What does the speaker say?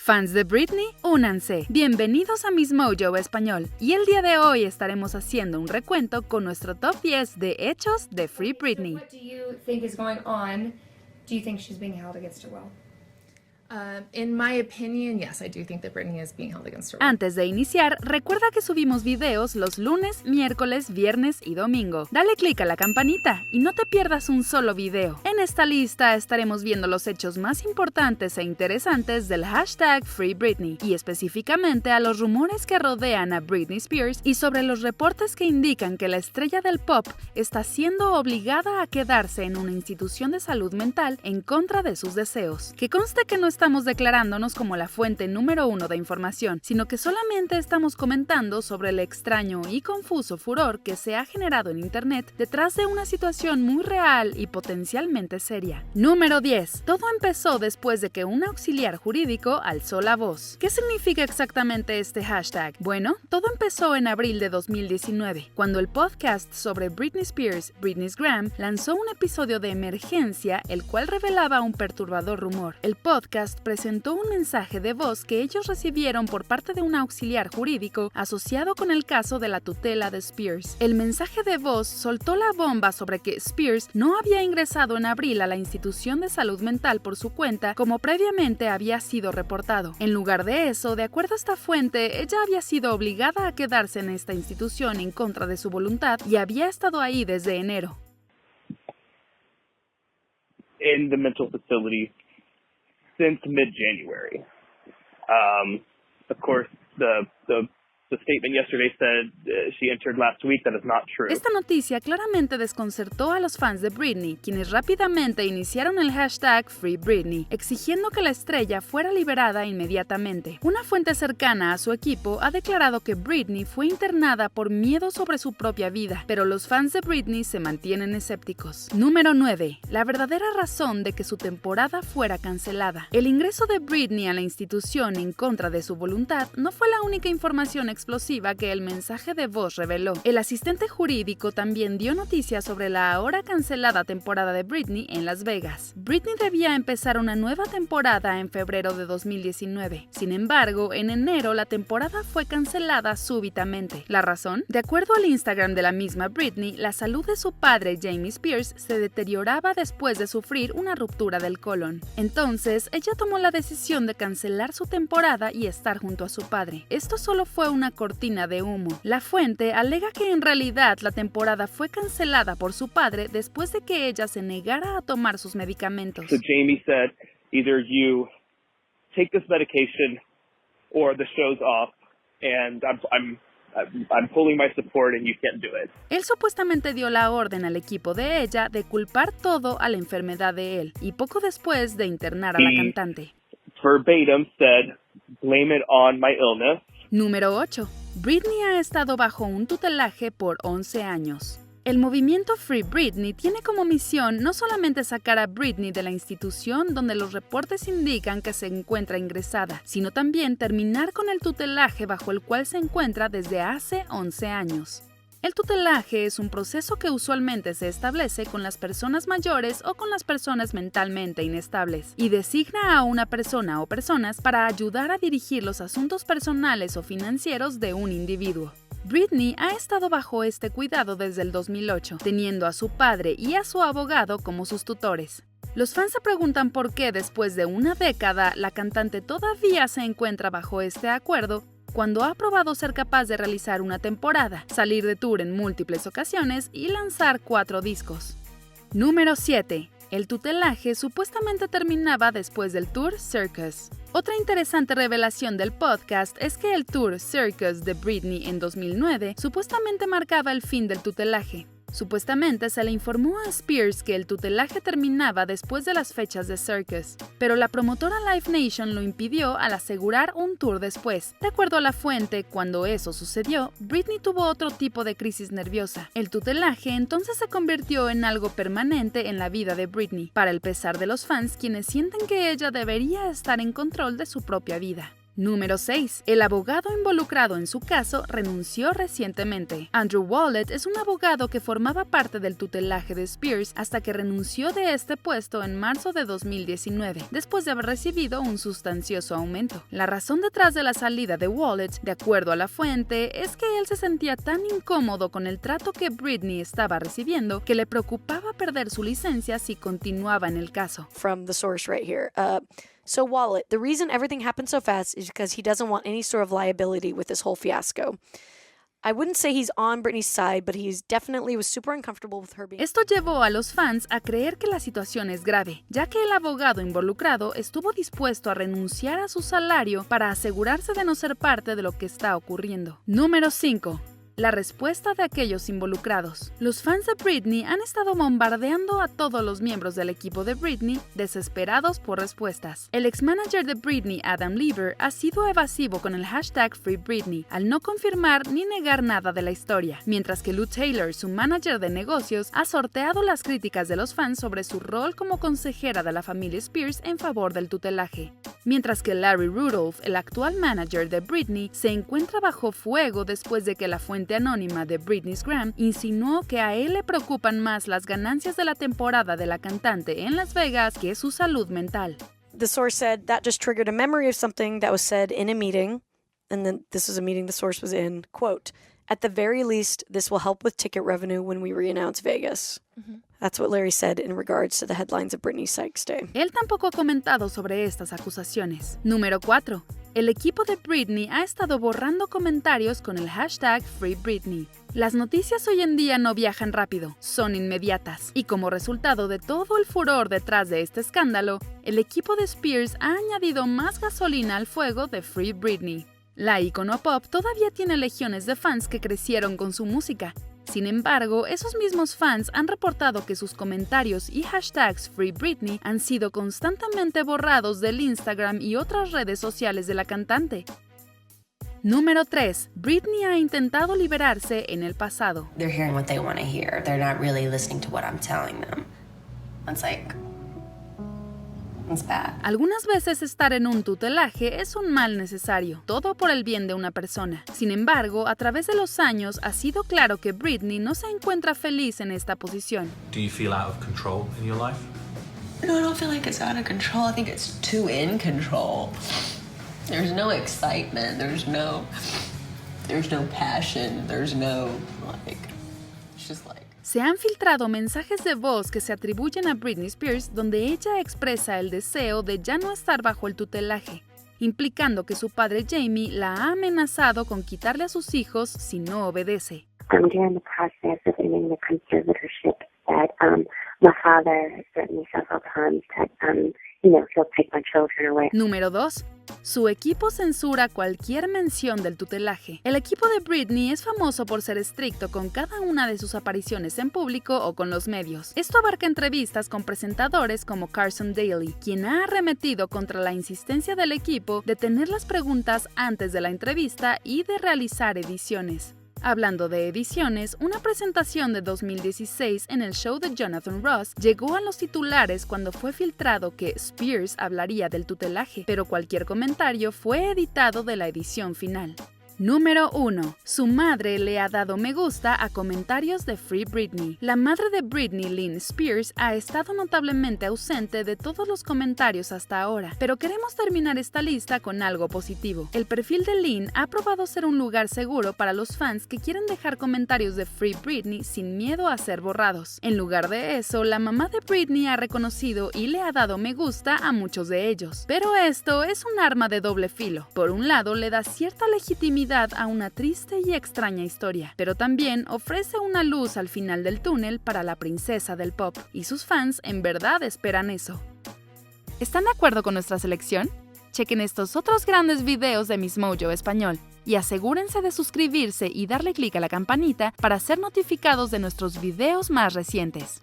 Fans de Britney, únanse. Bienvenidos a Miss Mojo Español. Y el día de hoy estaremos haciendo un recuento con nuestro top 10 de hechos de Free Britney. What do you think is going on? Do you think she's being held against her will? In my opinion, yes, I do think that Britney is being held against her will. Antes de iniciar, recuerda que subimos videos los lunes, miércoles, viernes y domingo. Dale click a la campanita y no te pierdas un solo video. En esta lista estaremos viendo los hechos más importantes e interesantes del hashtag Free Britney y específicamente a los rumores que rodean a Britney Spears y sobre los reportes que indican que la estrella del pop está siendo obligada a quedarse en una institución de salud mental en contra de sus deseos. Que conste que no estamos declarándonos como la fuente número 1 de información, sino que solamente estamos comentando sobre el extraño y confuso furor que se ha generado en internet detrás de una situación muy real y potencialmente seria. Número 10. Todo empezó después de que un auxiliar jurídico alzó la voz. ¿Qué significa exactamente este hashtag? Bueno, todo empezó en abril de 2019, cuando el podcast sobre Britney Spears, Britney's Gram, lanzó un episodio de emergencia, el cual revelaba un perturbador rumor. El podcast presentó un mensaje de voz que ellos recibieron por parte de un auxiliar jurídico asociado con el caso de la tutela de Spears. El mensaje de voz soltó la bomba sobre que Spears no había ingresado en abril a la institución de salud mental por su cuenta como previamente había sido reportado. En lugar de eso, de acuerdo a esta fuente, ella había sido obligada a quedarse en esta institución en contra de su voluntad y había estado ahí desde enero. In the mental facility since mid-January. Of course, the statement yesterday said she entered last week. That is not true. Esta noticia claramente desconcertó a los fans de Britney, quienes rápidamente iniciaron el hashtag Free Britney, exigiendo que la estrella fuera liberada inmediatamente. Una fuente cercana a su equipo ha declarado que Britney fue internada por miedo sobre su propia vida, pero los fans de Britney se mantienen escépticos. Número 9. La verdadera razón de que su temporada fuera cancelada. El ingreso de Britney a la institución en contra de su voluntad no fue la única información explosiva que el mensaje de voz reveló. El asistente jurídico también dio noticias sobre la ahora cancelada temporada de Britney en Las Vegas. Britney debía empezar una nueva temporada en febrero de 2019. Sin embargo, en enero la temporada fue cancelada súbitamente. ¿La razón? De acuerdo al Instagram de la misma Britney, la salud de su padre Jamie Spears se deterioraba después de sufrir una ruptura del colon. Entonces, ella tomó la decisión de cancelar su temporada y estar junto a su padre. Esto solo fue una cortina de humo. La fuente alega que en realidad la temporada fue cancelada por su padre después de que ella se negara a tomar sus medicamentos. So Jamie said, either you take this medication or the show's off, and I'm pulling my support and you can't do it. Él supuestamente dio la orden al equipo de ella de culpar todo a la enfermedad de él y poco después de internar a la cantante. Verbatim said, blame it on my illness. Número 8. Britney ha estado bajo un tutelaje por 11 años. El movimiento Free Britney tiene como misión no solamente sacar a Britney de la institución donde los reportes indican que se encuentra ingresada, sino también terminar con el tutelaje bajo el cual se encuentra desde hace 11 años. El tutelaje es un proceso que usualmente se establece con las personas mayores o con las personas mentalmente inestables y designa a una persona o personas para ayudar a dirigir los asuntos personales o financieros de un individuo. Britney ha estado bajo este cuidado desde el 2008, teniendo a su padre y a su abogado como sus tutores. Los fans se preguntan por qué después de una década la cantante todavía se encuentra bajo este acuerdo cuando ha probado ser capaz de realizar una temporada, salir de tour en múltiples ocasiones y lanzar 4 discos. Número 7. El tutelaje supuestamente terminaba después del tour Circus. Otra interesante revelación del podcast es que el tour Circus de Britney en 2009 supuestamente marcaba el fin del tutelaje. Supuestamente se le informó a Spears que el tutelaje terminaba después de las fechas de Circus, pero la promotora Live Nation lo impidió al asegurar un tour después. De acuerdo a la fuente, cuando eso sucedió, Britney tuvo otro tipo de crisis nerviosa. El tutelaje entonces se convirtió en algo permanente en la vida de Britney, para el pesar de los fans quienes sienten que ella debería estar en control de su propia vida. Número 6. El abogado involucrado en su caso renunció recientemente. Andrew Wallet es un abogado que formaba parte del tutelaje de Spears hasta que renunció de este puesto en marzo de 2019, después de haber recibido un sustancioso aumento. La razón detrás de la salida de Wallet, de acuerdo a la fuente, es que él se sentía tan incómodo con el trato que Britney estaba recibiendo que le preocupaba perder su licencia si continuaba en el caso. From the source right here. So Wallet, the reason everything happened so fast is because he doesn't want any sort of liability with this whole fiasco. I wouldn't say he's on Britney's side, but he definitely was super uncomfortable with her being... Esto llevó a los fans a creer que la situación es grave, ya que el abogado involucrado estuvo dispuesto a renunciar a su salario para asegurarse de no ser parte de lo que está ocurriendo. Número 5. La respuesta de aquellos involucrados. Los fans de Britney han estado bombardeando a todos los miembros del equipo de Britney, desesperados por respuestas. El ex-manager de Britney, Adam Levy, ha sido evasivo con el hashtag FreeBritney, al no confirmar ni negar nada de la historia, mientras que Lou Taylor, su manager de negocios, ha sorteado las críticas de los fans sobre su rol como consejera de la familia Spears en favor del tutelaje. Mientras que Larry Rudolph, el actual manager de Britney, se encuentra bajo fuego después de que la fuente anónima de Britney's Gram insinuó que a él le preocupan más las ganancias de la temporada de la cantante en Las Vegas que su salud mental. The source said that just triggered a memory of something that was said in a meeting, and then this was a meeting the source was in, quote, "At the very least, this will help with ticket revenue when we re-announce Vegas." That's what Larry said in regards to the headlines of Britney Sykes Day. Él tampoco ha comentado sobre estas acusaciones. Número 4. El equipo de Britney ha estado borrando comentarios con el hashtag FreeBritney. Las noticias hoy en día no viajan rápido, son inmediatas, y como resultado de todo el furor detrás de este escándalo, el equipo de Spears ha añadido más gasolina al fuego de Free Britney. La ícono pop todavía tiene legiones de fans que crecieron con su música. Sin embargo, esos mismos fans han reportado que sus comentarios y hashtags Free Britney han sido constantemente borrados del Instagram y otras redes sociales de la cantante. Número 3. Britney ha intentado liberarse en el pasado. They're hearing what they want to hear. They're not really listening to what I'm telling them. It's bad. Algunas veces estar en un tutelaje es un mal necesario, todo por el bien de una persona. Sin embargo, a través de los años ha sido claro que Britney no se encuentra feliz en esta posición. Do you feel out of control in your life? No, I don't feel like it's out of control. I think it's too in control. There's no excitement. There's no passion. There's no, it's just like... Se han filtrado mensajes de voz que se atribuyen a Britney Spears donde ella expresa el deseo de ya no estar bajo el tutelaje, implicando que su padre Jamie la ha amenazado con quitarle a sus hijos si no obedece. I'm in the process of ending the conservatorship that my father threatened me several times that he'll take my children away. Número 2. Su equipo censura cualquier mención del tutelaje. El equipo de Britney es famoso por ser estricto con cada una de sus apariciones en público o con los medios. Esto abarca entrevistas con presentadores como Carson Daly, quien ha arremetido contra la insistencia del equipo de tener las preguntas antes de la entrevista y de realizar ediciones. Hablando de ediciones, una presentación de 2016 en el show de Jonathan Ross llegó a los titulares cuando fue filtrado que Spears hablaría del tutelaje, pero cualquier comentario fue editado de la edición final. Número 1. Su madre le ha dado me gusta a comentarios de Free Britney. La madre de Britney, Lynn Spears, ha estado notablemente ausente de todos los comentarios hasta ahora, pero queremos terminar esta lista con algo positivo. El perfil de Lynn ha probado ser un lugar seguro para los fans que quieren dejar comentarios de Free Britney sin miedo a ser borrados. En lugar de eso, la mamá de Britney ha reconocido y le ha dado me gusta a muchos de ellos. Pero esto es un arma de doble filo. Por un lado, le da cierta legitimidad a una triste y extraña historia, pero también ofrece una luz al final del túnel para la princesa del pop, y sus fans en verdad esperan eso. ¿Están de acuerdo con nuestra selección? Chequen estos otros grandes videos de Miss Mojo Español y asegúrense de suscribirse y darle clic a la campanita para ser notificados de nuestros videos más recientes.